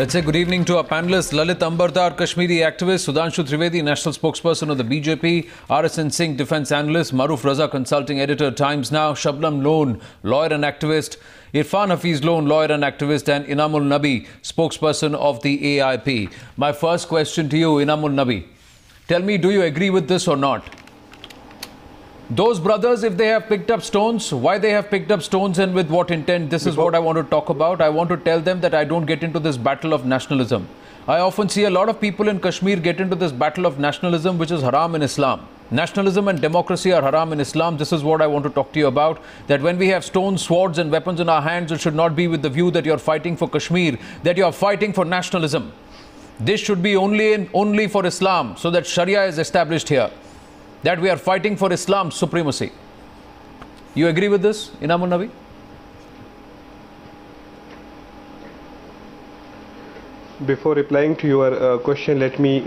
Let's say good evening to our panelists. Lalit Ambardar, Kashmiri activist; Sudhanshu Trivedi, national spokesperson of the BJP; RSN Singh, defense analyst; Maruf Raza, consulting editor, Times Now; Shabnam Lone, lawyer and activist; Irfan Hafiz Lone, lawyer and activist; and Inamul Nabi, spokesperson of the AIP. My first question to you, Inamul Nabi. Tell me, do you agree with this or not? Those brothers, if they have picked up stones, why they have picked up stones and with what intent? This is what I want to talk about. I want to tell them that I don't get into this battle of nationalism. I often see a lot of people in Kashmir get into this battle of nationalism, which is haram in Islam. Nationalism and democracy are haram in Islam. This is what I want to talk to you about. That when we have stones, swords and weapons in our hands, it should not be with the view that you're fighting for Kashmir, that you're fighting for nationalism. This should be only for Islam, so that Sharia is established here. That we are fighting for Islam's supremacy. You agree with this, Inamul Nabi? Before replying to your question, let me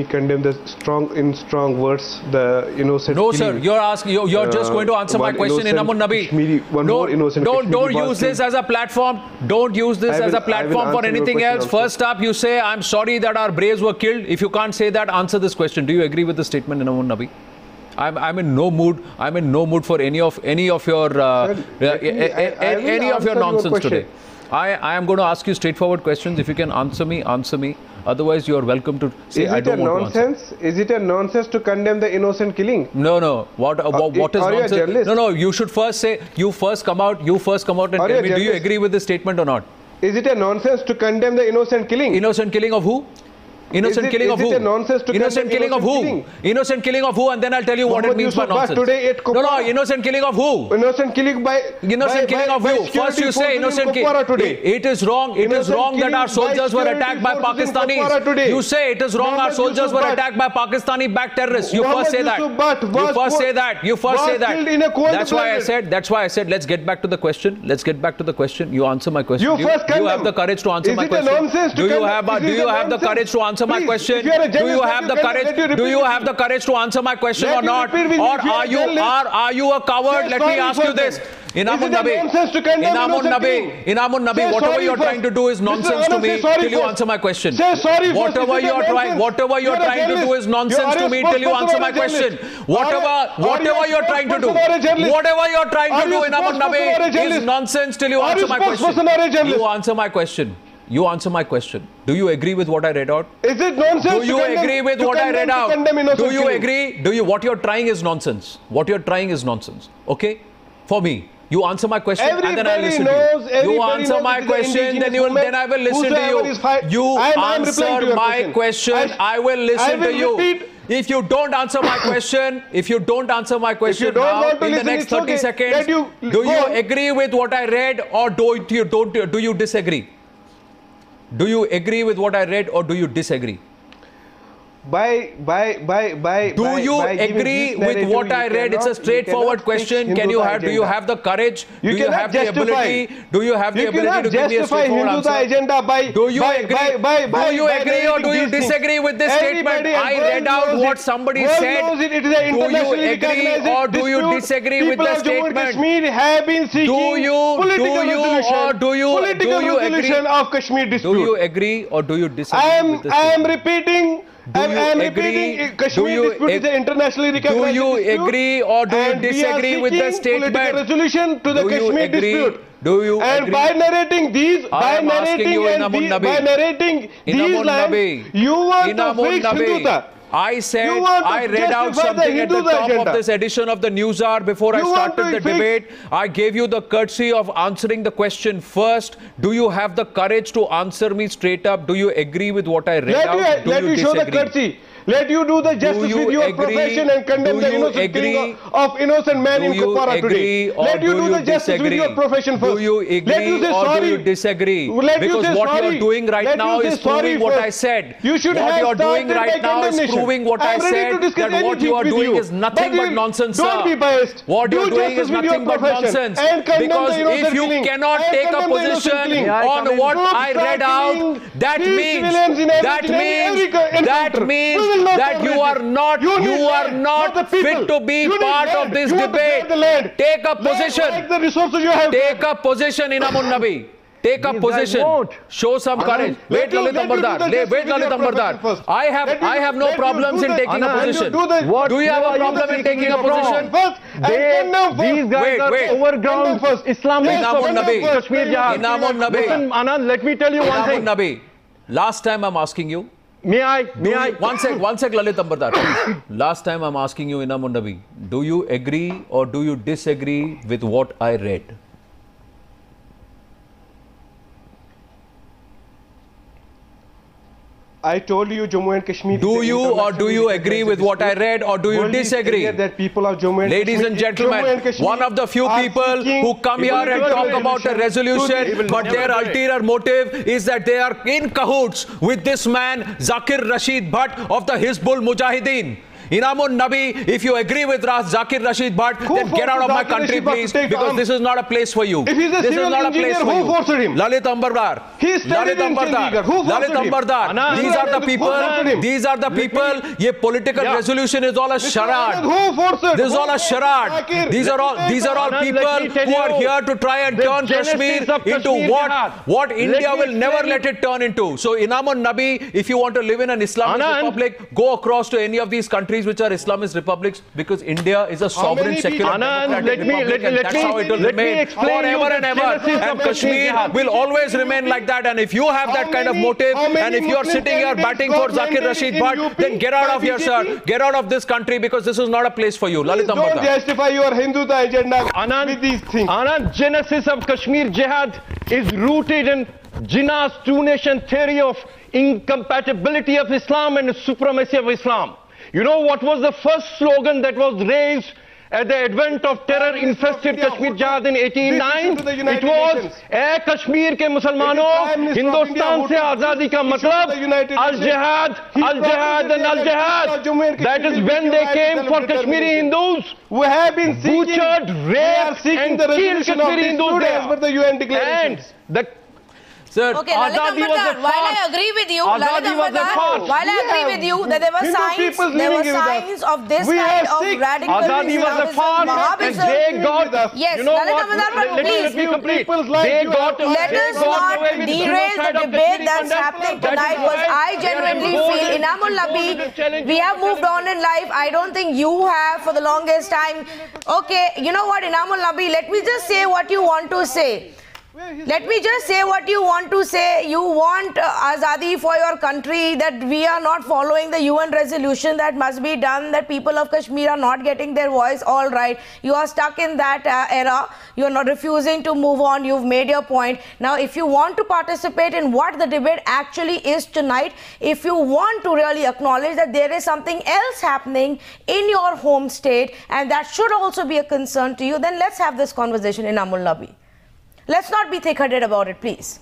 condemn the strong words the innocent. No, sir. You're just going to answer my question, Inamul Nabi. Don't use this as a platform. Don't use this as a platform for anything else. First up, you say, "I'm sorry that our braves were killed." If you can't say that, answer this question. Do you agree with the statement, Inamul Nabi? I'm in no mood. I'm in no mood for any of your nonsense today. I am going to ask you straightforward questions. If you can answer me, answer me. Otherwise, you are welcome to say I don't want to answer. Is it a nonsense to condemn the innocent killing? No. What is nonsense? No. You should first say. You first come out and tell me. Do you agree with this statement or not? Is it a nonsense to condemn the innocent killing? Innocent killing of who? Innocent killing of who? Innocent killing of who? Innocent killing of who? And then I'll tell you what it means by nonsense. No, innocent killing of who? Innocent killing by... Innocent killing of who? First you say innocent killing. It is wrong. It is wrong that our soldiers were attacked by Pakistanis. You say it is wrong our soldiers were attacked by Pakistani-backed terrorists. You first say that. You first say that. You first say that. That's why I said let's get back to the question. Let's get back to the question. You answer my question. You have the courage to answer my question. Do you have the courage to answer my question? Do you have the courage? Do you have the courage to answer my question or not? Or are you a coward? Let me ask you this. Inamul Nabi, whatever you're trying to do is nonsense to me till you answer my question. Whatever you're trying to do is nonsense to me till you answer my question. Whatever you're trying to do, Inamul Nabi, is nonsense till you answer my question. You answer my question. You answer my question. Do you agree with what I read out? Is it nonsense? Do you agree with what I read out? Do you agree? What you're trying is nonsense. What you're trying is nonsense. Okay? For me. You answer my question and then I'll listen to you. You answer my question, then I will listen to you. You answer my question, I will listen to you. If you don't answer my question, now in the next 30 seconds, do you agree with what I read or do you disagree? Do you agree with what I read or do you disagree? Do you agree with what I read? It's a straightforward question. Do you have the courage? Do you have the ability? Do you have the ability to give me a straightforward answer? Do you agree or do you disagree with this statement? I read out what somebody said. Do you agree or do you disagree with the statement? Do you agree or do you disagree with the statement? I am repeating. Kashmir dispute is an internationally recognized dispute. Do you agree or do you disagree with the statement? Political resolution to the Kashmir dispute. Do you agree? By narrating these lines, you want to fix Hindutva. I said, I read out something at the top of this edition of the News Hour before I started the debate. I gave you the courtesy of answering the question first. Do you have the courage to answer me straight up? Do you agree with what I read out? Let me show the courtesy. Let you do the justice with your profession and condemn the innocent killing of innocent men in Kupwara today. Let you do the justice with your profession first. Do you agree or do you disagree? Because what you are doing right now is proving what I said. What you are doing right now is proving what I said, that what you are doing is nothing but nonsense, sir. Don't be biased. What you are doing is nothing but nonsense. Because if you cannot take a position on what I read out, that means that you are not fit to be part of this debate. Take a position. Take a position, Inamul Nabi. Take a position. Show some courage. Wait, Lalit Ambardar. Wait, Lalit Ambardar. I have no problems in taking a position. Do you have a problem in taking a position? These guys are overground Islamists of Kashmir Jihad. Listen, Anand, let me tell you one thing. Nabi, last time I'm asking you. May I? One sec, Lalit Ambardar. Last time I'm asking you, Inamun Nabi, do you agree or do you disagree with what I read? I told you Jammu and Kashmir. Do you or do you agree with what I read or do you disagree? That people of Jammu and Ladies Kashmir, and gentlemen, one of the few people who come here and talk about a resolution, but their ulterior motive is that they are in cahoots with this man, Zakir Rashid Bhatt of the Hizbul Mujahideen. Inamun Nabi, if you agree with Zakir Rashid Bhatt, then get out of my country, please, because this is not a place for you. If he's a civil engineer, who forced him? Lalit Ambardar. He studied in Chandigarh. Who forced him? Lalit Ambardar. These are the people. These are the people. Ye political resolution is all a charade. Who forced it? This is all a charade. These are all people who are here to try and turn Kashmir into what India will never let it turn into. So, Inamun Nabi, if you want to live in an Islamist republic, go across to any of these countries which are Islamist republics, because India is a sovereign secular democratic republic, and that's how it will remain forever and ever. And Kashmir will always remain like that. And if you have that kind of motive, and if you are sitting here batting for Zakir Rashid Bhatt, then get out of here, sir. Get out of this country, because this is not a place for you. Lalit Ambardar. Don't justify your Hindutva agenda with these things. Anand, genesis of Kashmir Jihad is rooted in Jinnah's two-nation theory of incompatibility of Islam and supremacy of Islam. You know what was the first slogan that was raised at the advent of terror-infested Kashmir Jihad in 1889? It was, "Hey Kashmir ke Musalmano, Hindustan se azadi ka matlab, al-jihad, al-jihad and al-jihad." That is when they came for Kashmiri Hindus. We have been butchered, raped and killed Kashmiri Hindus as per the UN declarations. And the Sir, okay, Lalit Ambardar, while I agree with you, Lalit Ambardar, while I agree with you that there were signs of this kind of radical Islamism, Wahhabism. Yes, Lalit Ambardar, but please, let us not derail the debate that's happening tonight, because I genuinely feel, Inamun Nabi, we have moved on in life. I don't think you have for the longest time. Okay, you know what, Inamun Nabi, let me just say what you want to say. Let me just say what you want to say. You want Azadi for your country, that we are not following the UN resolution that must be done, that people of Kashmir are not getting their voice. All right, you are stuck in that era. You are not refusing to move on. You've made your point. Now, if you want to participate in what the debate actually is tonight, if you want to really acknowledge that there is something else happening in your home state, and that should also be a concern to you, then let's have this conversation in Inamun Nabi. Let's not be thick-headed about it, please.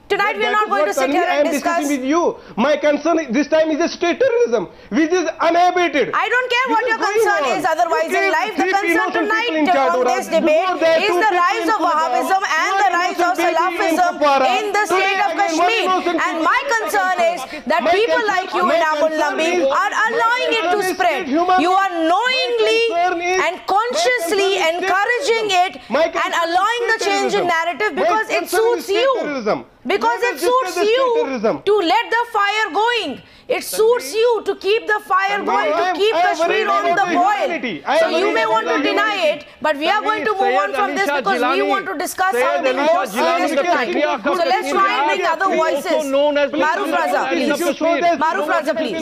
Tonight we are not going to sit here and discuss. With you. My concern this time is a state terrorism, which is unabated. I don't care what your concern is otherwise in life. The concern tonight on this debate is the rise of Wahhabism and the rise of Salafism in the state of Kashmir. And my concern is that people like you, Inamun Nabi, are allowing it to spread. You are knowingly and consciously encouraging it and allowing the change in narrative because it suits you. Because it suits you to let the fire going. It suits you to keep the fire going, to keep Kashmir on the boil. So you may want to deny it, but we are going to move on from this because we want to discuss something more serious tonight. So let's try and bring other voices. Maruf Raza, please. Maruf Raza, please.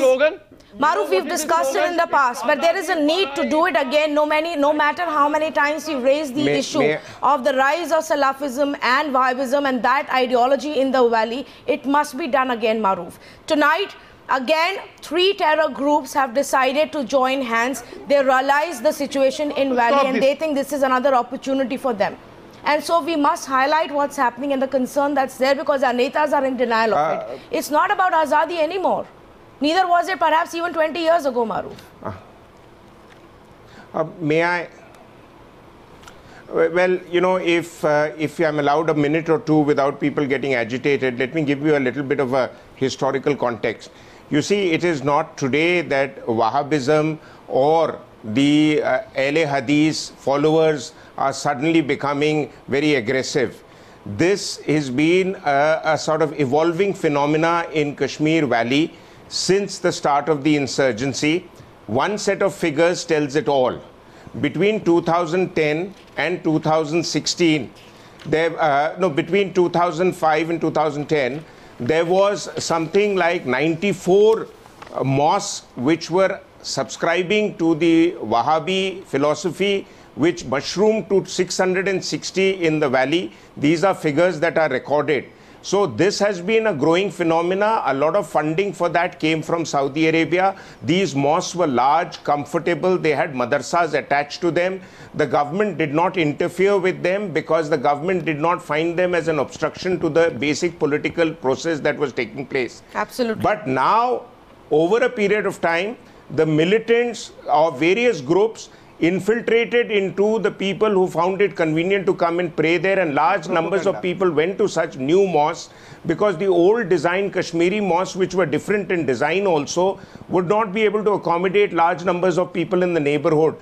Maruf, we've discussed it in the past, but there is a need to do it again. No matter how many times you raise the issue of the rise of Salafism and Wahhabism and that ideology in the valley, it must be done again, Maruf. Tonight, again, 3 terror groups have decided to join hands. They realize the situation in valley and they think this is another opportunity for them. And so we must highlight what's happening and the concern that's there, because our netas are in denial of it. It's not about Azadi anymore. Neither was it perhaps even 20 years ago, Maruf. May I? Well, you know, if I'm allowed a minute or two without people getting agitated, let me give you a little bit of a historical context. You see, it is not today that Wahhabism or the Ahle Hadith followers are suddenly becoming very aggressive. this has been a sort of evolving phenomena in Kashmir Valley since the start of the insurgency. One set of figures tells it all. Between 2010 and 2016, between 2005 and 2010, there was something like 94 mosques which were subscribing to the Wahhabi philosophy, which mushroomed to 660 in the valley. These are figures that are recorded. So this has been a growing phenomena. A lot of funding for that came from Saudi Arabia. These mosques were large, comfortable. They had madrasas attached to them. The government did not interfere with them because the government did not find them as an obstruction to the basic political process that was taking place. Absolutely. But now, over a period of time, the militants of various groups infiltrated into the people who found it convenient to come and pray there, and large numbers of people went to such new mosques because the old design Kashmiri mosques, which were different in design also, would not be able to accommodate large numbers of people in the neighborhood.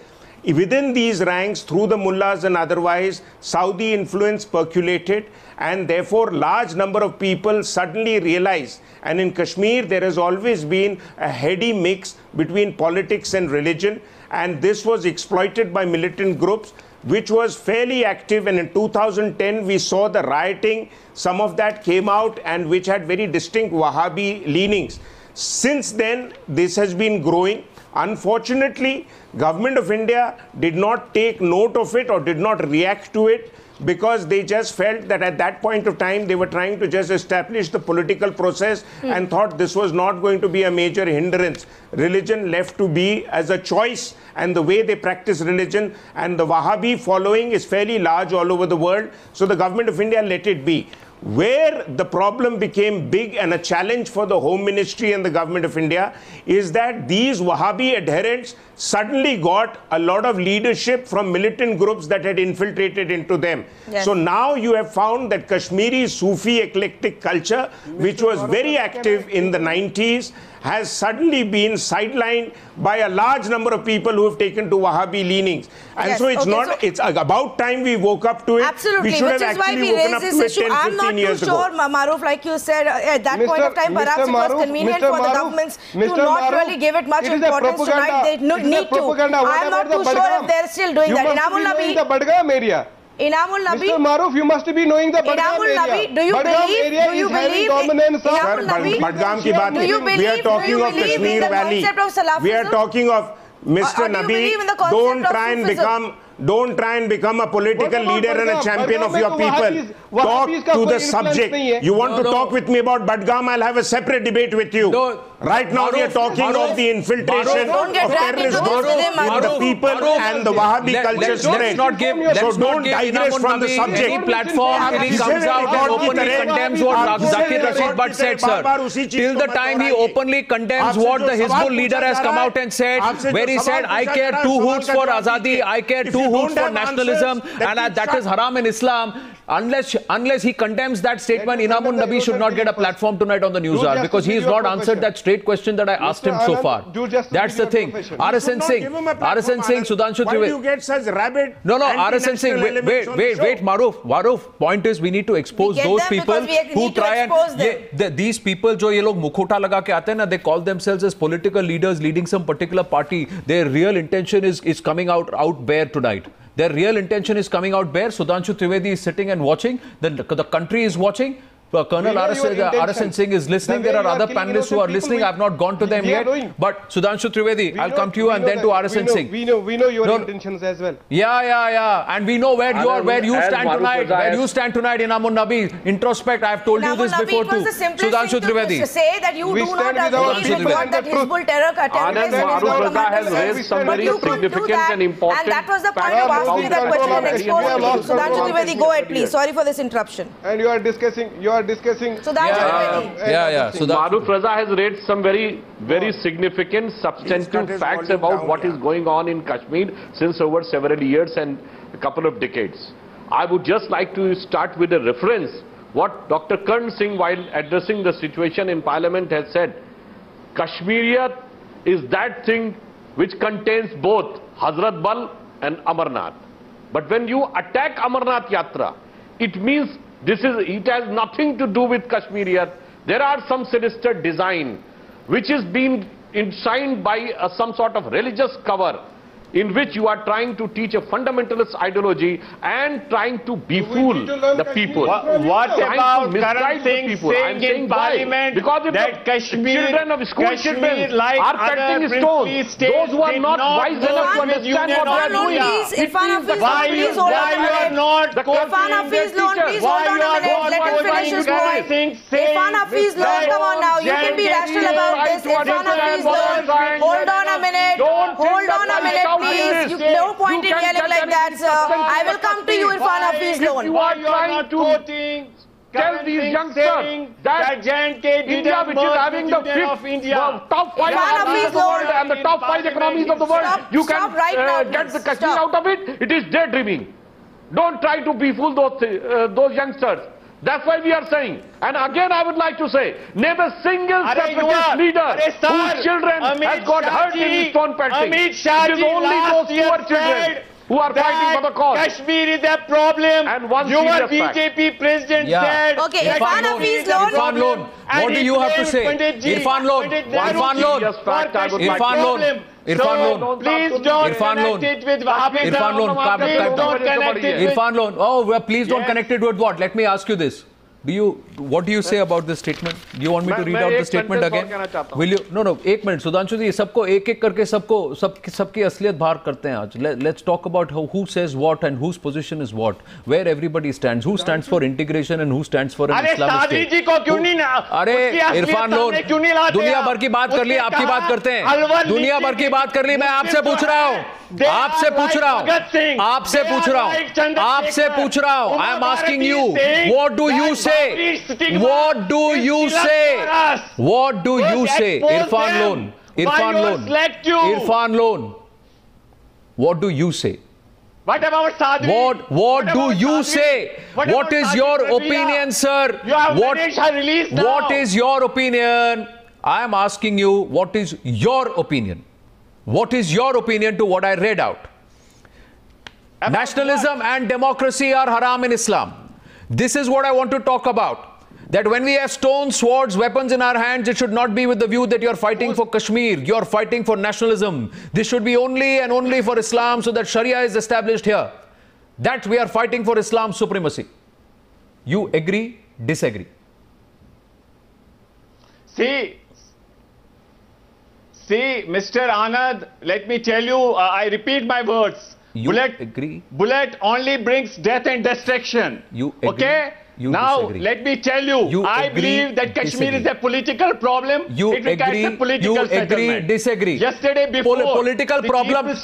Within these ranks, through the mullahs and otherwise, Saudi influence percolated, and therefore large number of people suddenly realized. And in Kashmir, there has always been a heady mix between politics and religion, and this was exploited by militant groups, which was fairly active. And in 2010, we saw the rioting. Some of that came out, and which had very distinct Wahhabi leanings. Since then, this has been growing. Unfortunately, Government of India did not take note of it or did not react to it, because they just felt that at that point of time they were trying to just establish the political process and thought this was not going to be a major hindrance. Religion left to be as a choice, and the way they practice religion, and the Wahhabi following is fairly large all over the world, so the Government of India let it be. Where the problem became big and a challenge for the Home Ministry and the Government of India is that these Wahhabi adherents suddenly got a lot of leadership from militant groups that had infiltrated into them. Yes. So now you have found that Kashmiri Sufi eclectic culture, which was very active in the 90s, has suddenly been sidelined by a large number of people who have taken to Wahhabi leanings. And so it's it's about time we woke up to it. Absolutely, we should have actually woken up to it 10, 15 years ago. I'm not too sure, Maruf, like you said, at that point of time, perhaps it was convenient for the governments to not really give it much importance tonight. They need to. I'm not too sure if they're still doing that. Inamul Nabi, the Badgam area. Inamul Nabi, Mr. Maruf, you must be knowing the Badgam area. Do you believe? Badgam ki baat nahi. We are talking of Kashmir Valley. We are talking of Mr. Nabi. Don't try and become a political leader and a champion of your people. Talk to the subject. You want to talk with me about Badgam? I'll have a separate debate with you. Right now we are talking of the infiltration of terrorist groups in the people and the Wahhabi culture spread. So don't digress from the subject. Any platform he comes out and openly condemns what Zakir Rashid Butt said, sir. Till the time he openly condemns what the Hizbul leader has come out and said, where he said, I care 2 hoots for Azadi, I care 2 hoots for nationalism, and that is haram in Islam. Unless he condemns that statement, Inamul Nabi should not get a platform tonight on the News Hour, because he has not answered that straight question that I asked him so far. That's the thing. RSN Singh, Sudhanshu Trivedi. Why do you get such rabid? No, RSN Singh, wait, Maruf. Point is, we need to expose those people who try and these people, jo ye log mukhota laga ke aate hain na, they call themselves as political leaders leading some particular party. Their real intention is coming out bare tonight. Their real intention is coming out bare. Sudhanshu Trivedi is sitting and watching. The country is watching. Colonel RSN Singh is listening. There are other panelists who are listening. I have not gone to them yet. But Sudhanshu Trivedi, I'll come to you and then to RSN Singh. We know your intentions as well. Yeah. And we know where you stand tonight. Where you stand tonight, Inamul Nabi. Introspect. I have told you this before too. Sudhanshu Trivedi. To say that you do not agree with what that Hizbul terrorism has raised some very significant and important. And that was the point of asking that question and exposing it. Sudhanshu Trivedi, go ahead, please. Sorry for this interruption. And you are discussing. So that's Maruf Raza has raised some very significant, substantive facts about what is going on in Kashmir since over several years and a couple of decades. I would just like to start with a reference what Dr. Karn Singh, while addressing the situation in Parliament, has said. Kashmiriyat is that thing which contains both Hazrat Bal and Amarnath. But when you attack Amarnath Yatra, it means It has nothing to do with Kashmir here. There are some sinister design which is being enshrined by some sort of religious cover, in which you are trying to teach a fundamentalist ideology and trying to befool the people. What about Karan Singh saying in Parliament because that children of school children are pelting stones, those who are not wise enough to understand what they are doing. Irfan Hafiz, please hold on a minute. Irfan Hafiz, please hold on a minute. Let him finish his point. Irfan Hafiz, come on now. You can be rational about this. Irfan Hafiz, hold on a minute. Hold on a minute. Please, no point in yelling like that, sir. I will come to you, Irfan Hafiz Loan. You are trying to tell these youngsters that India, which is having the top 5 economies of the world and the top 5 economies of the world, you can get the Kashmir out of it. It is daydreaming. Don't try to befool those youngsters. That's why we are saying. And again, I would like to say, name a single separatist leader whose children has got hurt in the stone pelting. It is only those poor children who are fighting for the cause. Kashmir is a problem. And one your BJP BJP president said. Okay, Irfan Hafiz Loan. Irfan Loan, what do you have to say? Irfan Loan, Irfan Loan, Irfan Loan. Irfan Loan, please don't connect it with Wahhabism. Irfan Loan, please don't connect it with... Irfan Loan, oh, well, please don't connect it with what? Let me ask you this. What do you say about this statement? Do you want me to read out the statement again? Will you? No. 1 minute. Sudhanshu ji, सबको एक-एक करके सबकी असलियत बाहर करते हैं आज. Let's talk about who says what and whose position is what, where everybody stands, who stands for integration and who stands for an Islamic state. जी को क्यों नहीं ना? अरे इरफान लोन, दुनिया भर की बात कर ली, आपकी बात करते हैं. दुनिया भर की बात कर ली, मैं आपसे पूछ रहा हूँ. आपसे पूछ रहा हूँ. I am asking you, what do you say? What do you say? What do you say? Irfan Loan. Irfan Loan. What do you say? What about Sadhvi? What do you say? What is your opinion, sir? What is your opinion? I am asking you, what is your opinion? What is your opinion to what I read out? Nationalism and democracy are haram in Islam. This is what I want to talk about. That when we have stones, swords, weapons in our hands, it should not be with the view that you're fighting for Kashmir, you're fighting for nationalism. This should be only and only for Islam, so that Sharia is established here. That we are fighting for Islam's supremacy. You agree, disagree? See, Mr. Anand, let me tell you, I repeat my words. Agree? Bullet only brings death and destruction. You agree? Okay? Now, let me tell you, I believe that Kashmir is a political problem. It requires a political settlement. You agree, disagree? Yesterday before, political problem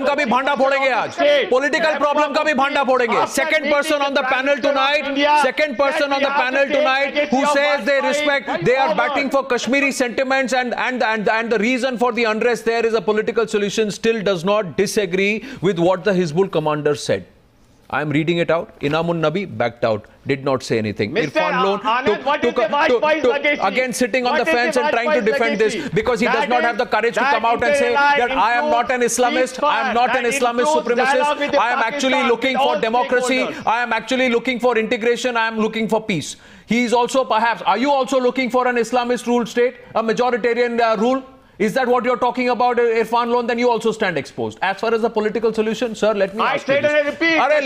का भी भांडा फोड़ेंगे आज. Political problem का भी भांडा फोड़ेंगे. Second person on the panel tonight who says they respect, they are batting for Kashmiri sentiments and the reason for the unrest there is a political solution, still does not disagree with what the Hizbul commander said. I am reading it out. Inamun Nabi backed out, did not say anything. Irfan Loan took again sitting on the fence and trying to defend this because he does not have the courage to come out and say that I am not an Islamist, I am not an Islamist supremacist, I am actually looking for democracy, I am actually looking for integration, I am looking for peace. He is also perhaps, are you also looking for an Islamist ruled state, a majoritarian rule? Is that what you're talking about, Irfan Loan? Then you also stand exposed. As far as the political solution, sir, let me ask you this.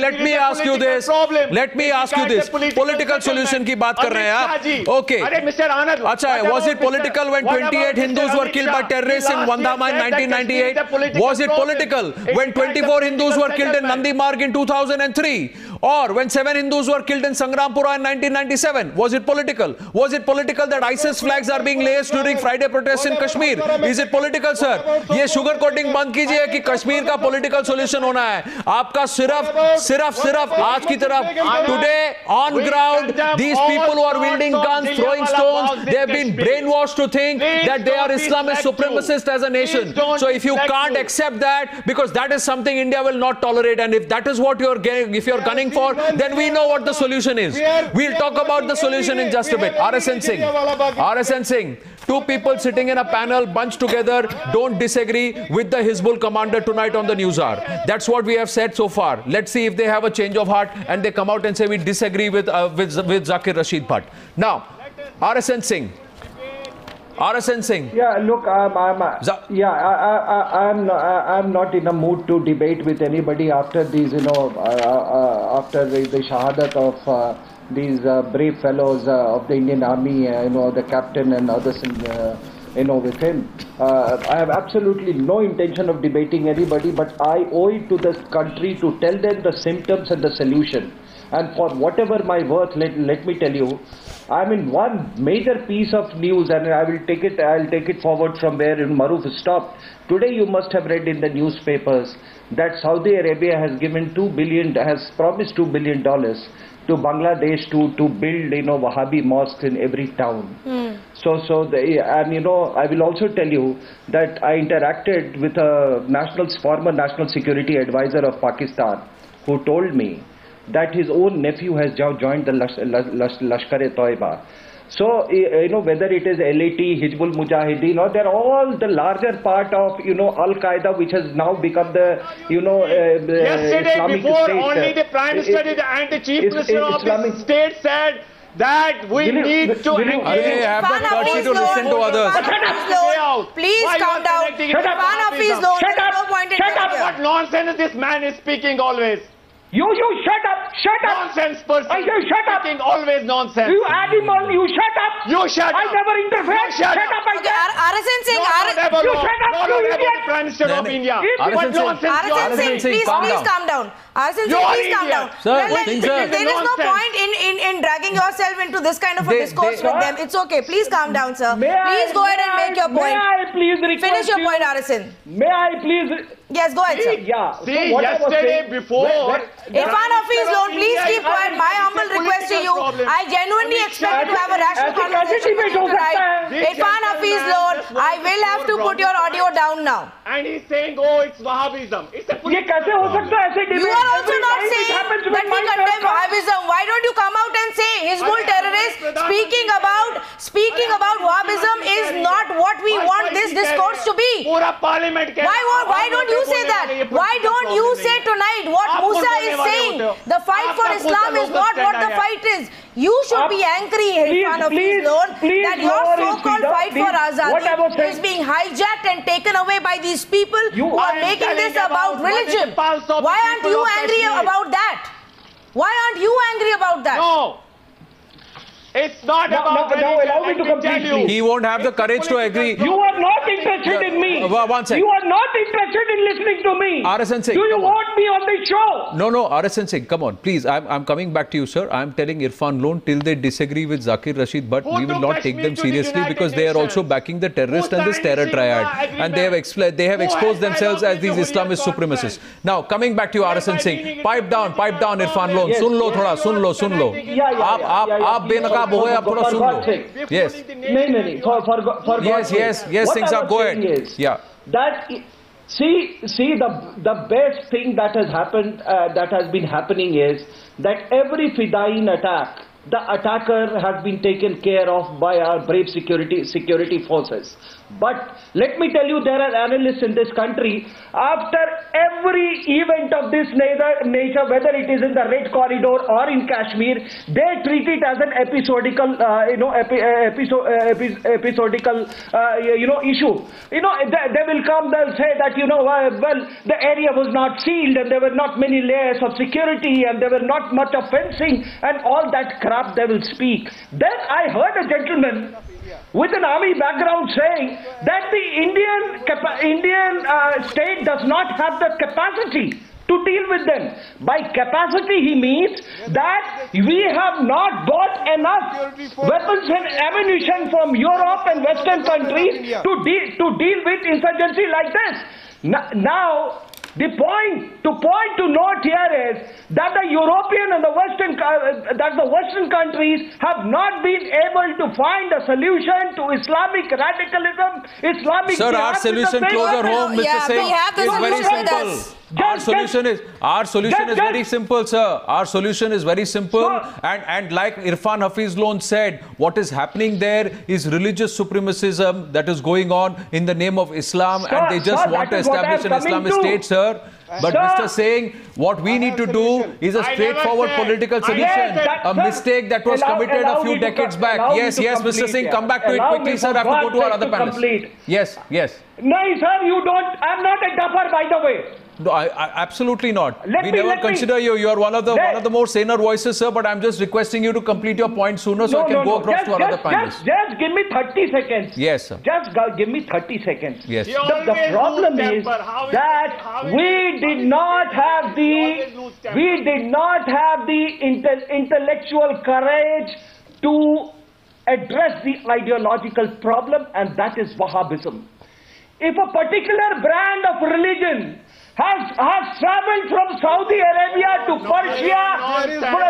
Let me ask you this. Let me ask you this. Political solution की बात कर रहे हैं आप? Okay. अच्छा, was it political when 28 Hindus were killed by terrorists in Vandama in 1998? Was it political when 24 Hindus were killed in Nandi Marg in 2003? Or when 7 Hindus were killed in Sangrampura in 1997? Was it political? Was it political that ISIS flags are being raised during Friday protests in Kashmir? Is it political, sir? ये sugar coating बंद कीजिए कि कश्मीर का political solution होना है. आपका सिर्फ आज की तरफ. Today on ground, these people who are wielding guns, throwing stones, they have been brainwashed to think that they are Islamist supremacists as a nation. So if you can't accept that, because that is something India will not tolerate, and if that is what you're getting, if you're gunning going for, then we know what the solution is. We'll talk about the solution in just a bit. RSN Singh, two people sitting in a panel, bunched together, don't disagree with the Hizbul commander tonight on the News Hour. That's what we have said so far. Let's see if they have a change of heart and they come out and say we disagree with Zakir Rashid Bhatt. Now, RSN Singh. Yeah, look, I'm not in a mood to debate with anybody after these, after the shahadat of these brave fellows of the Indian Army, the captain and others, with him. I have absolutely no intention of debating anybody, but I owe it to the country to tell them the symptoms and the solution. And for whatever my worth, let me tell you, I mean, one major piece of news, and I'll take it forward from where Maruf stopped. Today you must have read in the newspapers that Saudi Arabia has promised $2 billion to Bangladesh to build, Wahhabi mosques in every town. I will also tell you that I interacted with a former national security advisor of Pakistan who told me that his own nephew has now joined the Lashkar-e-Toiba. So, whether it is LAT, Hizbul Mujahideen, or they're all the larger part of, Al-Qaeda, which has now become the, yesterday, Islamic before State. Only the Prime Minister and the Chief Minister of the state said that we need to engage. Have the courtesy to listen to others. Please calm down. Shut up. What nonsense this man is speaking always. You shut up! Nonsense person! I say shut up! Speaking always nonsense! You animal, you shut up! You shut up! I never interfere! Shut up! RSN Singh, you shut up, you idiot! Prime Minister of India! RSN Singh, please calm down. RSN Singh, please calm down. There is no point in dragging yourself into this kind of a discourse with them. It's okay. Please calm down, sir. Please go ahead and make your point. May I please request Finish your point, RSN. May I please... Yes, go ahead, sir. Yeah. See, yesterday before... Irfan Hafiz Loan, please keep quiet. My humble request to you. I genuinely expect you to have a rational conversation with you tonight. Irfan Hafiz Loan, I will have to put your audio down now. And he's saying, oh, it's Wahhabism. It's a ये कैसे हो सकता है ऐसे debate? You are also not saying that we condemn Wahhabism. Why don't you come out and say Hizbul terrorists speaking about Wahhabism is not what we want this discourse to be? Why don't you say that? Why don't you say tonight what Musa is saying? The fight for Islam is not what the fight is. You should be angry, Irfan Hafiz Loan, that your so-called fight for Azadi is being hijacked and taken away by these people who are making this about religion. Why aren't you angry about that? Why aren't you angry about that? No. It's not about now allow me to complete, please. He won't have the courage to agree. You are not interested in me. One second. You are not interested in listening to me. RSN Singh, do you want me on the show? No, RSN Singh, come on, please. I'm coming back to you, sir. I'm telling Irfan Loan till they disagree with Zakir Rashid Bhatt, we will not take them seriously because they are also backing the terrorist and this terror triad. And they have exposed themselves as these Islamist supremacists. Now, coming back to you, RSN Singh, pipe down, Irfan Loan. Sun lo thoda, sun lo. Aap benaqab ho gaye, aap thoda sun lo. Yes. For Yes, Singh Saab, go ahead. Yeah. That see the best thing that has happened that has been happening is that every Fidain attack, the attacker has been taken care of by our brave security forces. But let me tell you, there are analysts in this country, after every event of this nature, whether it is in the Red Corridor or in Kashmir, they treat it as an episodical issue. They will come, they'll say that, well, the area was not sealed and there were not many layers of security and there were not much of fencing and all that crap they will speak. Then I heard a gentleman with an army background saying that the Indian state does not have the capacity to deal with them. By capacity, he means that we have not bought enough weapons and ammunition from Europe and Western countries to deal with insurgency like this. Now, the point to note here is that the European and the Western countries have not been able to find a solution to Islamic radicalism, Islamic. Sir, our solution closer home, Mr. Singh, is very simple. Our solution is very simple, sir. Our solution is very simple, and like Irfan Hafiz Loan said, what is happening there is religious supremacism that is going on in the name of Islam, and they just want to establish an Islamic state, sir. But Mr. Singh, what we need to do is a straightforward political solution. A mistake that was committed a few decades back. Yes, Mr. Singh, come back to it quickly, sir. I have to go to our other panelists. Yes. No, sir, you don't. I'm not a duffer, by the way. No, I absolutely not. We never consider you. You are one of the more saner voices, sir. But I'm just requesting you to complete your point sooner, so I can go across to our other panelists. Just give me 30 seconds. Yes, sir. Just give me 30 seconds. Yes. The problem is that we did not have the intellectual courage to address the ideological problem, and that is Wahhabism. If a particular brand of religion has traveled from Saudi Arabia to Persia,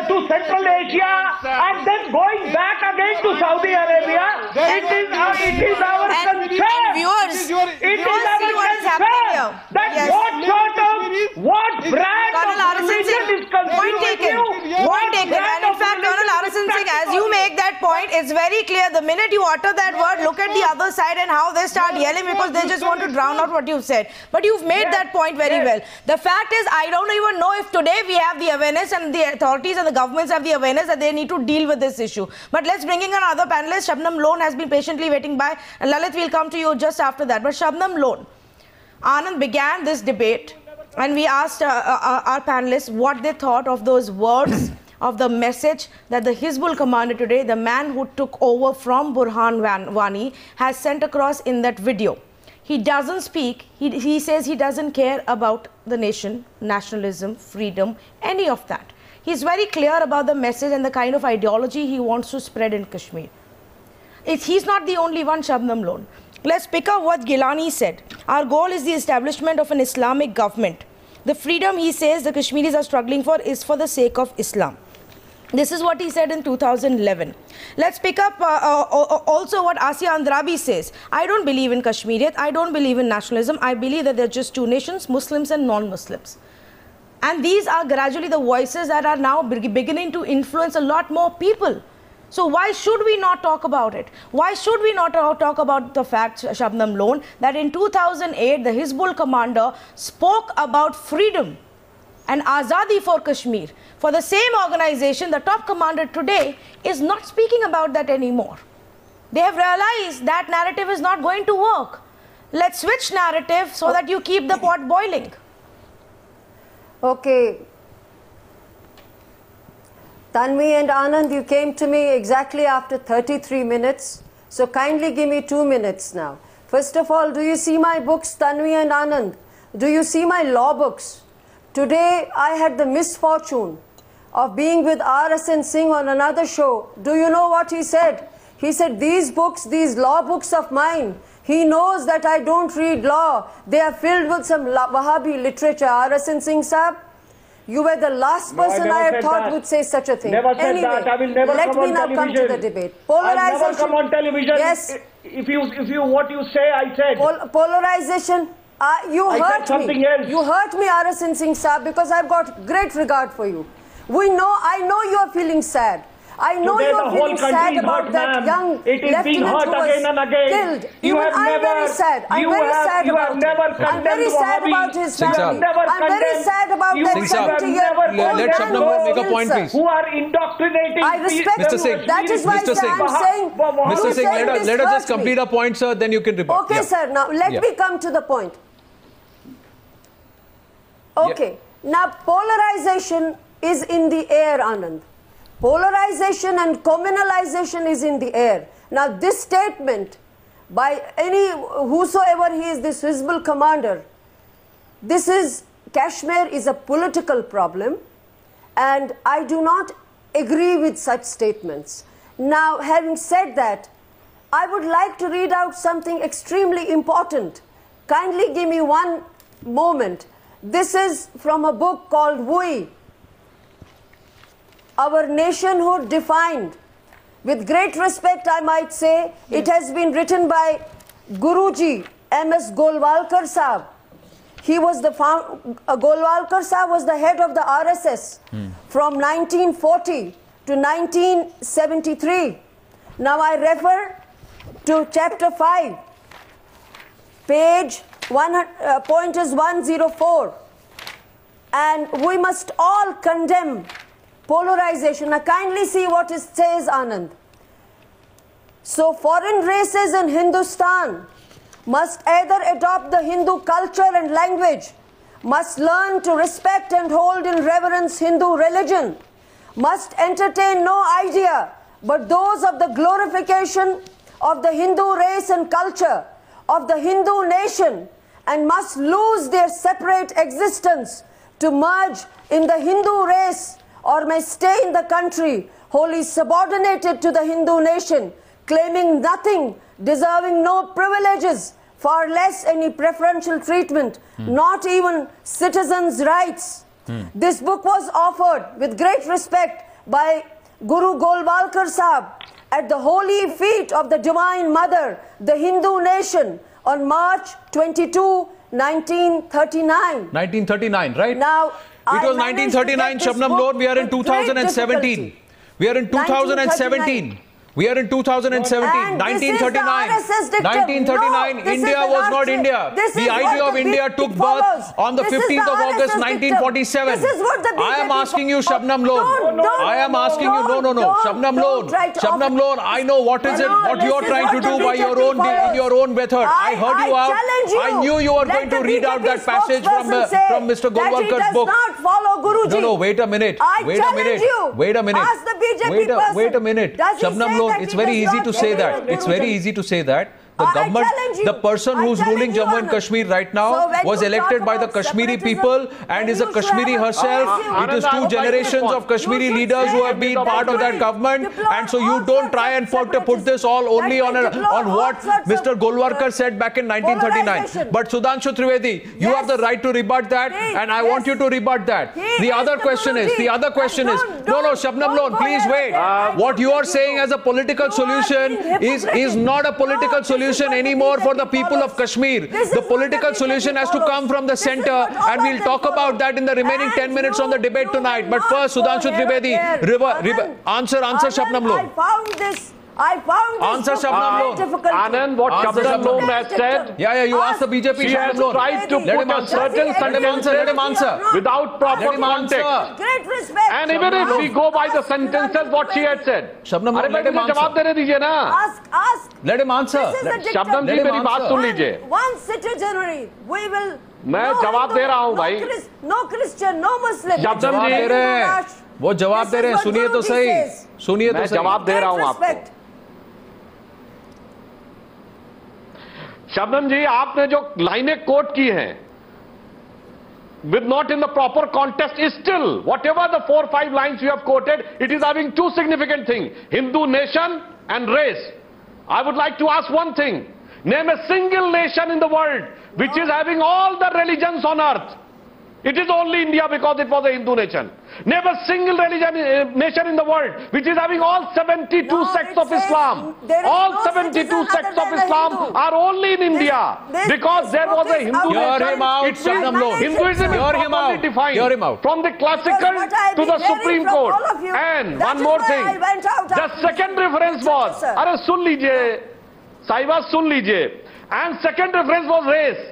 to Central Asia, and then going back again to Saudi Arabia, it is our concern. Viewers, It is our concern that what brand of religion is Point taken. And in fact, Colonel Arasan Singh, as you make that point, it's very clear. The minute you utter that word, look at the other side and how they start yelling, because they just want to drown out what you've said. But you've made that point very well. The fact is, I don't even know if today we have the awareness and the authorities and the governments have the awareness that they need to deal with this issue. But let's bring in another panelist. Shabnam Lone has been patiently waiting by. And Lalit, we'll come to you just after that. But Shabnam Lone, Anand began this debate and we asked our panelists what they thought of those words of the message that the Hizbul commander today, the man who took over from Burhan Wani, has sent across in that video. He doesn't speak. He says he doesn't care about the nation, nationalism, freedom, any of that. He's very clear about the message and the kind of ideology he wants to spread in Kashmir. He's not the only one, Shabnam Lone. Let's pick up what Gilani said. Our goal is the establishment of an Islamic government. The freedom, he says, the Kashmiris are struggling for is for the sake of Islam. This is what he said in 2011. Let's pick up also what Asia Andrabi says. I don't believe in Kashmiriyat. I don't believe in nationalism. I believe that there are just two nations, Muslims and non-Muslims. And these are gradually the voices that are now beginning to influence a lot more people. So why should we not talk about it? Why should we not talk about the fact, Shabnam Lone, that in 2008, the Hizbul commander spoke about freedom and Azadi for Kashmir. For the same organization, the top commander today is not speaking about that anymore. They have realized that narrative is not going to work. Let's switch narrative so that you keep the pot boiling. Okay. Tanvi and Anand, you came to me exactly after 33 minutes. So kindly give me 2 minutes now. First of all, do you see my books, Tanvi and Anand? Do you see my law books? Today, I had the misfortune of being with Arasan Singh on another show. Do you know what he said? He said, these books, these law books of mine, he knows that I don't read law. They are filled with some Wahhabi literature. Arasan Singh Saab, you were the last person I had thought would say such a thing. Never said that. I will never let me now come to the debate. Polarization. I'll never come on television. Yes. If you what you say, I said. Polarization. You hurt me. Else. You hurt me, Arasan Singh Saab, because I've got great regard for you. I know you are feeling sad. I know you are feeling sad about that young lieutenant who was killed. Even I'm very sad. I'm very sad about it. I'm very sad about his family. I'm very sad about that 70-year-old man let Shabnam make a point, please. Who are indoctrinating I respect Mr. Singh. That is why I'm saying... Mr. Singh, let us just complete a point, sir, then you can report. Okay, sir. Now, let me come to the point. Okay. Now, polarization is in the air, Anand. Polarization and communalization is in the air. Now, this statement by whosoever he is, this Hizbul commander, Kashmir is a political problem, and I do not agree with such statements. Now, having said that, I would like to read out something extremely important. Kindly give me one moment. This is from a book called Wui, Our Nationhood Defined. With great respect, I might say, it has been written by Guruji, M.S. Golwalkar Saab. He was the Golwalkar Sahib was the head of the RSS from 1940 to 1973. Now I refer to chapter 5, page point is 104. And we must all condemn polarization. Now kindly see what it says, Anand. So foreign races in Hindustan must either adopt the Hindu culture and language, must learn to respect and hold in reverence Hindu religion, must entertain no idea but those of the glorification of the Hindu race and culture, of the Hindu nation, and must lose their separate existence to merge in the Hindu race, or may stay in the country wholly subordinated to the Hindu nation, claiming nothing, deserving no privileges, far less any preferential treatment, not even citizens' rights. This book was offered with great respect by Guru Golwalkar Sahib at the holy feet of the Divine Mother, the Hindu nation, on March 22, 1939. 1939, right? Now, it was 1939, Shabnam Loan. We are in 2017. We are in 2017. We are in 2017, 1939. 1939, India was not India. The idea of India took birth on the 15th of August, 1947. I am asking you, Shabnam Loan. I am asking you, no. Shabnam Loan. Shabnam Loan, I know what is it, what you are trying to do by your own, in your own method. I heard you out. I knew you were going to read out that passage from Mr. Golwalkar's book. No, wait a minute. Wait a minute. Shabnam Loan, it's very easy to say that. It's very easy to say that. The government, the person who's ruling Jammu and Kashmir right now was elected by the Kashmiri people and is a Kashmiri herself. It is 2 generations of Kashmiri leaders who have been part of that government. And so you don't try and put this all only on what Mr. Golwalkar said back in 1939. But Sudhanshu Trivedi, you have the right to rebut that, and I want you to rebut that. The other question is, no, Shabnam Loan, please wait. What you are saying as a political solution is not a political solution anymore for the people of Kashmir. The political solution has to come from the center, and we'll talk about that in the remaining 10 minutes on the debate tonight. But first, Sudhanshu Trivedi, answer Shabnam Loan. I found this difficult. Anand, what Shabnam Loan has said. You asked the BJP. She has tried to put a certain sentence without proper context. Great respect. And even if we go by the sentences, what she had said. Shabnam Loan, let him answer. Ask. Let him answer. Shabnam ji, मेरी बात सुन लीजिए. Once citizenry, we will. मैं जवाब दे रहा हूँ भाई. No Christian, no Muslim. Shabnam ji, वो जवाब दे रहे हैं. सुनिए तो सही. सुनिए तो सही. मैं जवाब दे रहा हूँ आपको. शबनम जी, आपने जो लाइनें कोट की हैं, with not in the proper context, is still whatever the 4 or 5 lines you have quoted, it is having 2 significant things: Hindu nation and race. I would like to ask one thing: name a single nation in the world which is having all the religions on earth. It is only India because it was a Hindu nation. Name a single nation in the world which is having all 72 sects of Islam. All 72 sects of Islam are only in India because there was a Hindu nation. Hinduism is properly defined from the classical to the Supreme Court. And one more thing, the second reference was, Are sun lijiye, Saiba sun lijiye. And second reference was race.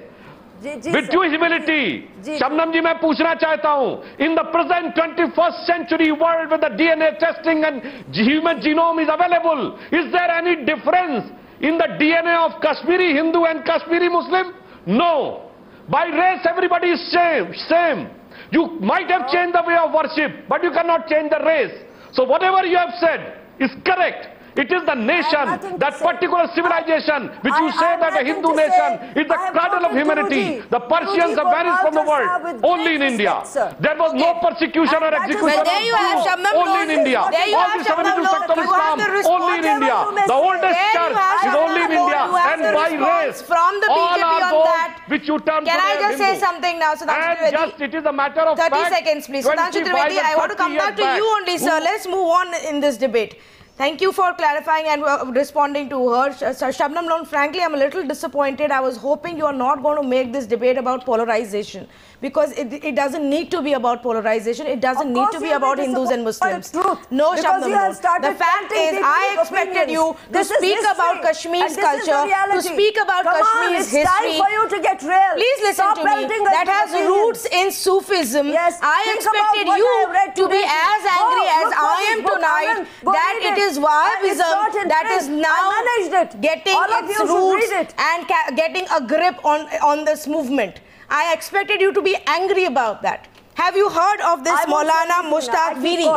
With due humility, Shabnam ji, मैं पूछना चाहता हूँ, in the present 21st century world with the DNA testing and human genome is available, is there any difference in the DNA of Kashmiri Hindu and Kashmiri Muslim? No. By race, everybody is same. You might have changed the way of worship, but you cannot change the race. So whatever you have said is correct. It is the nation, that particular civilization, which you say that a Hindu nation is the cradle of humanity. The Persians have vanished from the world, only in India. There was no persecution or execution of Jews, only in India. All the 72 sects of Islam, only in India. The oldest church is only in India. And by race, all are those which you term today as Hindu. Can I just say something now, Sudhanshu Trivedi? And just, it is a matter of 30 fact. seconds, please. Sudhanshu Trivedi, I want to come back to you only, sir. Let's move on in this debate. Thank you for clarifying and responding to her. Shabnam Lone, frankly, I'm a little disappointed. I was hoping you are not going to make this debate about polarization, because it doesn't need to be about polarization. It doesn't need to be about Hindus and Muslims. No, Shabnam Lone. The fact is, I expected you to speak about Kashmir's culture, to speak about Kashmir's history. It's time for you to get real. Please listen to me. That has roots in Sufism. Yes, I expected you to be as angry as I am tonight, that it is Wahhabism that is now getting its roots and getting a grip on this movement. I expected you to be angry about that. Have you heard of this Maulana Mushtaq Veeri?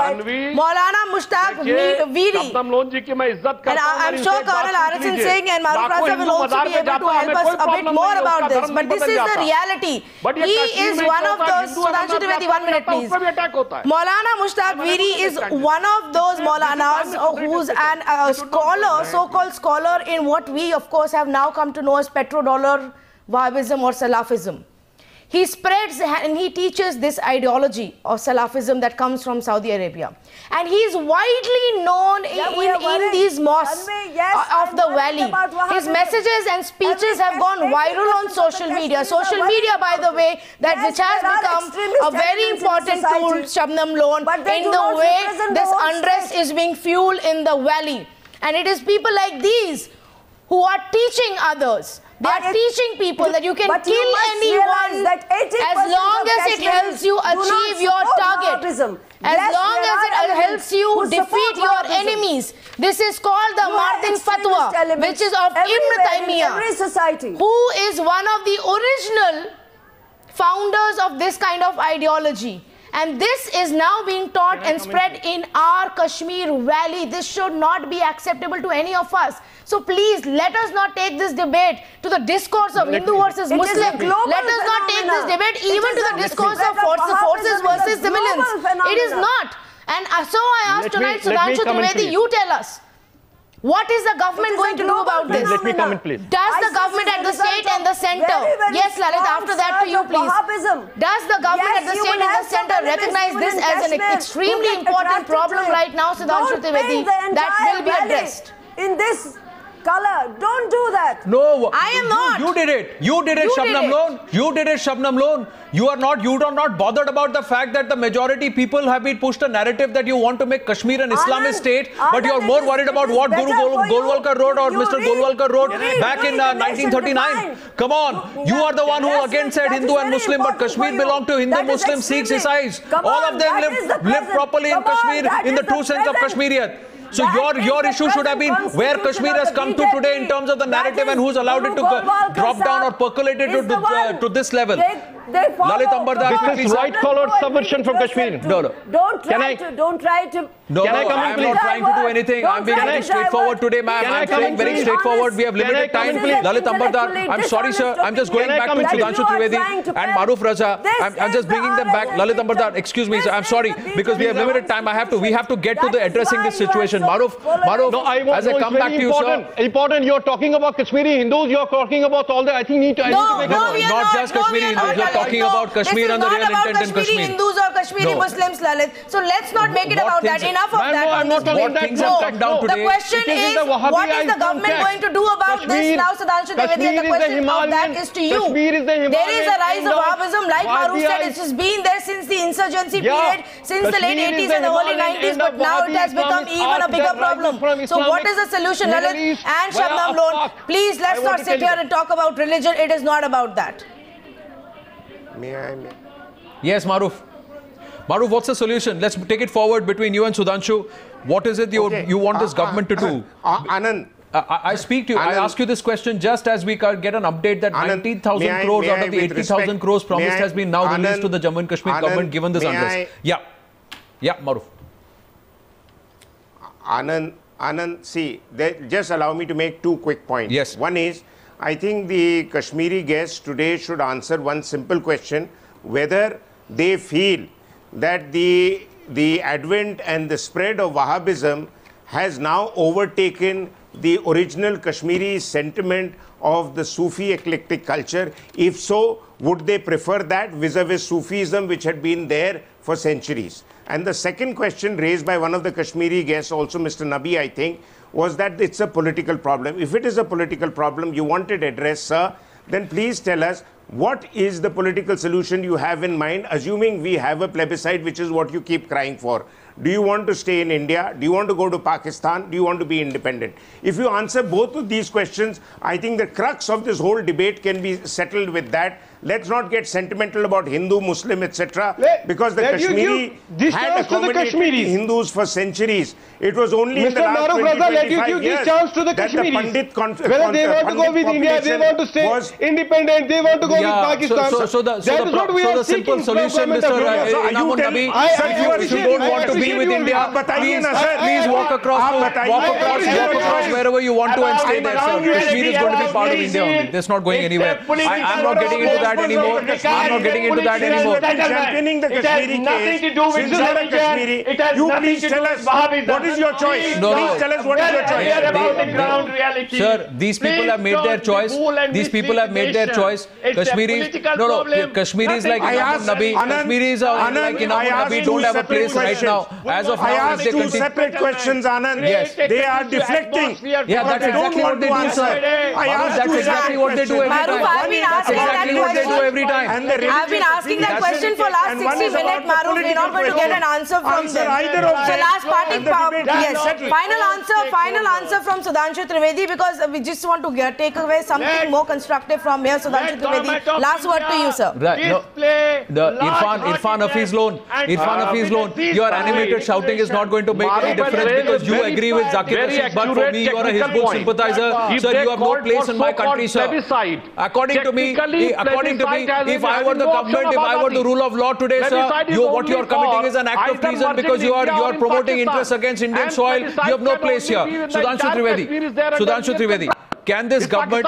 Maulana Mushtaq Veeri. And I'm sure Colonel Arasan Singh and Maruf Raza will also be able to help us a bit more about this. But this is the reality. He is one of those... Sudhanshu Trivedi, 1 minute please. Maulana Mushtaq Veeri is one of those Maulanas who's a scholar, so-called scholar in what we of course have now come to know as petrodollar Wahhabism or Salafism. He spreads and he teaches this ideology of Salafism that comes from Saudi Arabia. And he is widely known in these mosques of the valley. His messages and speeches have gone viral on social media. Social media, by the way, which has become a very important tool, Shabnam Lone, in the way this unrest is being fueled in the valley. And it is people like these who are teaching others. They are teaching people that you can kill anyone as long as it helps you achieve your target. As long as it helps you defeat your enemies. This is called the Mardin Fatwa, which is of Ibn Taymiyyah, who is one of the original founders of this kind of ideology. And this is now being taught and spread in our Kashmir valley. This should not be acceptable to any of us. So please, let us not take this debate to the discourse of Hindu versus Muslim. Let us not take this debate even to the discourse of forces versus civilians. It is not. And so I ask tonight, Sudhanshu Trivedi, you tell us. What is the government going to do about this? Let me come in, please. Does the government at the state and the center, yes, Lalit, after that to you, please. Does the government at the state and the center recognize this as an extremely important problem right now, Sudhanshu Trivedi, that will be addressed? In this color, don't do that. No, I am not. You did it. You did it, Shabnam Lone. You did it, Shabnam Lone. You are not bothered about the fact that the majority people have been pushed a narrative that you want to make Kashmir an Islamist state, but you are more worried about what Guru Golwalkar wrote or Mr. Golwalkar wrote back in 1939. Come on, you are the one who again said Hindu and Muslim, but Kashmir belonged to Hindu, Muslim, Sikhs, Isais. All of them live properly in Kashmir in the true sense of Kashmiriyat. So your issue should have been where Kashmir has come to today in terms of the narrative and who's allowed it to drop down or percolate it to this level. Lalit Ambardar, this is white-collar subversion from Kashmir. No. Don't try to. No, I am not trying to do anything. I'm being very straightforward today, ma'am. I'm saying very straightforward. We have limited time. Lalit Ambardar, I'm sorry, sir. I'm just going back to Sudhanshu Trivedi and Maruf Raza. I'm just bringing them back. Lalit Ambardar, excuse me, sir. I'm sorry because we have limited time. We have to get to the addressing this situation. Maruf, as I come back to you, sir. Important. You're talking about Kashmiri Hindus. You're talking about all that. I think need to. Not just Kashmiri Hindus. You're talking about Kashmir and the real intent in Kashmir. Kashmiri Hindus or Kashmiri Muslims, Lalit. So let's not make it about that. Enough of that. I'm not talking that. The question is, what is the government going to do about this now, Sudhanshu Trivedi? And the question of that is to you. There is a rise of Wahhabism, like Maruf said, it has been there since the insurgency period, since the late 80s and the early 90s, but now it has become even a bigger problem. So what is the solution, Lalit and Shabnam Lone? Please, let's not sit here and talk about religion. It is not about that. May I? Yes, Maruf. Maruf, what's the solution? Let's take it forward between you and Sudhanshu. What is it you want this government to do? Anand. I speak to you. I ask you this question just as we get an update that 19,000 crores out of the 80,000 crores promised has been now released to the Jammu and Kashmir government given this unrest. Yeah, Maruf. Anand, see, just allow me to make 2 quick points. Yes. One is, I think the Kashmiri guests today should answer one simple question, whether they feel that the advent and the spread of Wahhabism has now overtaken the original Kashmiri sentiment of the Sufi eclectic culture. If so, would they prefer that vis-a-vis Sufism which had been there for centuries? And the second question raised by one of the Kashmiri guests, also Mr. Nabi, I think, was that it's a political problem. If it is a political problem you want it addressed, sir, then please tell us what is the political solution you have in mind, assuming we have a plebiscite, which is what you keep crying for. Do you want to stay in India? Do you want to go to Pakistan? Do you want to be independent? If you answer both of these questions, I think the crux of this whole debate can be settled with that. Let's not get sentimental about Hindu, Muslim, etc. Because the Kashmiri had accommodated Hindus for centuries. It was only in the last 20-25 years that the Pandit whether they want to go with India, they want to stay independent, they want to go with Pakistan. So the simple solution, Mr. Inamun Nabi, if you don't want to be with India, please walk across wherever you want to and stay there, sir. Kashmir is going to be part of India only. That's not going anywhere. I'm not getting into that anymore. I'm not getting into that anymore. Championing the Kashmiri case, since you're a Kashmiri, you please tell us what is your choice. Please tell us what is your choice. Sir, these people have made their choice. These people have made their choice. Kashmiris, Kashmiris like Inamun Nabi, Kashmiris like Inamun Nabi don't have a place right now. As of now, I asked two separate questions, Anand. Yes. They are deflecting. Yeah, that's exactly what they do, sir. That's exactly what they do every time. That's exactly what they do every time. I've been asking that question for last 60 minutes, Maruf. We're not going to get an answer from them. So last party, yes. Final answer from Sudhanshu Trivedi, because we just want to take away something more constructive from here. Sudhanshu Trivedi, last word to you, sir. Right. No, the Irfan Hafiz loan. Your animated shouting is not going to make any difference because you agree with Zakir Rashid, but for me, you are a Hizbut sympathizer. Sir, you have no place in my country, sir. According to me, if I were the government, if I were the rule of law today, sir, what you are committing is an act of treason because you are promoting interests against Indian soil. You have no place here. Sudhanshu Trivedi. Can this government...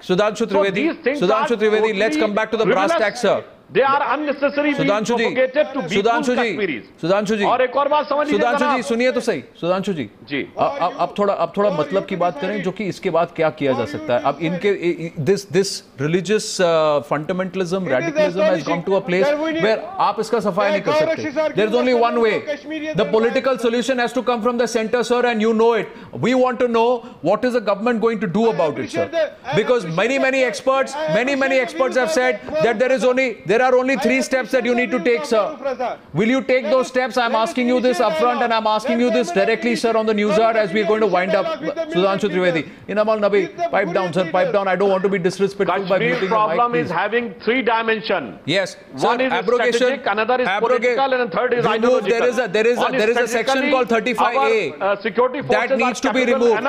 Sudhanshu Trivedi, let's come back to the brass tacks, sir. They are unnecessarily being propagated to be Kashmiris. Sudhanshu जी, और एक और बात समझ लीजिए सुधांशु जी, सुनिए तो सही, सुधांशु जी, अब थोड़ा मतलब की बात करें, जो कि इसके बाद क्या किया जा सकता है. अब इनके this religious fundamentalism, radicalism has come to a place where आप इसका सफाया नहीं कर सकते. There is only one way. The political solution has to come from the center, sir, and you know it. We want to know what is the government going to do about it, sir, because many experts have said that there are only 3 steps that you need to take, sir. Will you take those steps? I'm asking you this upfront, and I'm asking you this directly, sir, on the news hour as we're going to wind up. Sudhanshu Trivedi, Inamun Nabi, pipe down, sir, pipe down. I don't want to be disrespectful by muting the mic. The problem is having 3 dimensions. Yes. One is strategic, another is political, and the third is ideological. There is a section called 35A security that needs to be removed.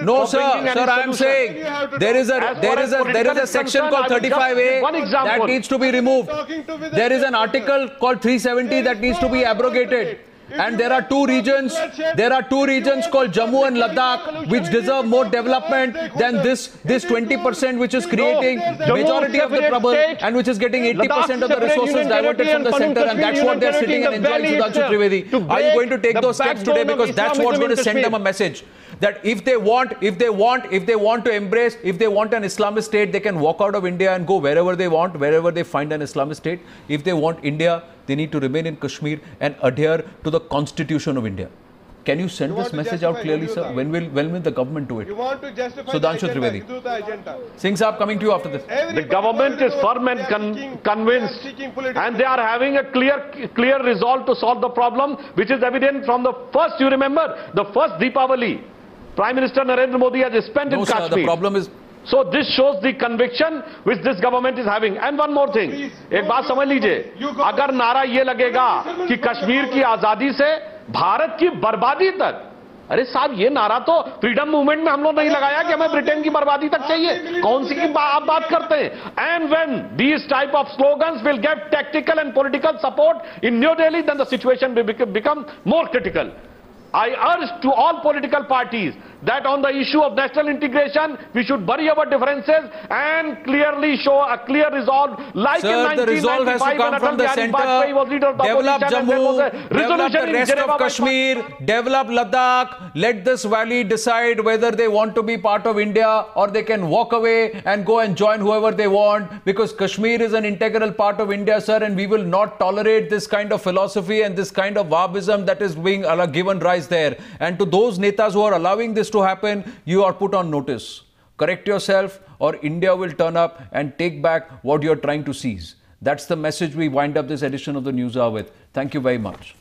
No, sir, I am saying there is a section called 35A that needs to be removed. There is an article called 370 that needs to be abrogated. And there are two regions called Jammu and Ladakh which deserve more development than this 20% which is creating majority of the trouble and which is getting 80% of the resources diverted from the center, and that's what they're sitting and enjoying. Sudhanshu Trivedi, are you going to take those steps today? Because that's what's going to send them a message that if they want an Islamist state, they can walk out of India and go wherever they want, wherever they find an Islamist state. If they want India, they need to remain in Kashmir and adhere to the Constitution of India. Can you send this message out clearly, sir? When will the government do it? You want to justify Sudhanshu Trivedi. Singh Saab, coming to you after this. The government is firm and convinced, and they are having a clear resolve to solve the problem, which is evident from the first, you remember, the first Deepavali, Prime Minister Narendra Modi has spent in Kashmir. Sir, the problem is... So this shows the conviction which this government is having. And one more thing, एक बात समझ लीजिए, अगर नारा ये लगेगा कि कश्मीर की आजादी से भारत की बर्बादी तक, अरे साहब ये नारा तो फ्रीडम मूवमेंट में हम लोग नहीं लगाया कि हमें ब्रिटेन की बर्बादी तक चाहिए. कौन सी की आप बात करते हैं? And when these type of slogans will get tactical and political support in New Delhi, then the situation will become more critical. I urge to all political parties that on the issue of national integration, we should bury our differences and clearly show a clear resolve. Like Sir, in the resolve has to come from the centre. Develop Jammu, develop the rest of Kashmir, develop Ladakh. Let this valley decide whether they want to be part of India or they can walk away and go and join whoever they want, because Kashmir is an integral part of India, sir, and we will not tolerate this kind of philosophy and this kind of Wahhabism that is being given rise there. And to those netas who are allowing this to happen, you are put on notice. Correct yourself or India will turn up and take back what you are trying to seize. That's the message we wind up this edition of the News Hour with. Thank you very much.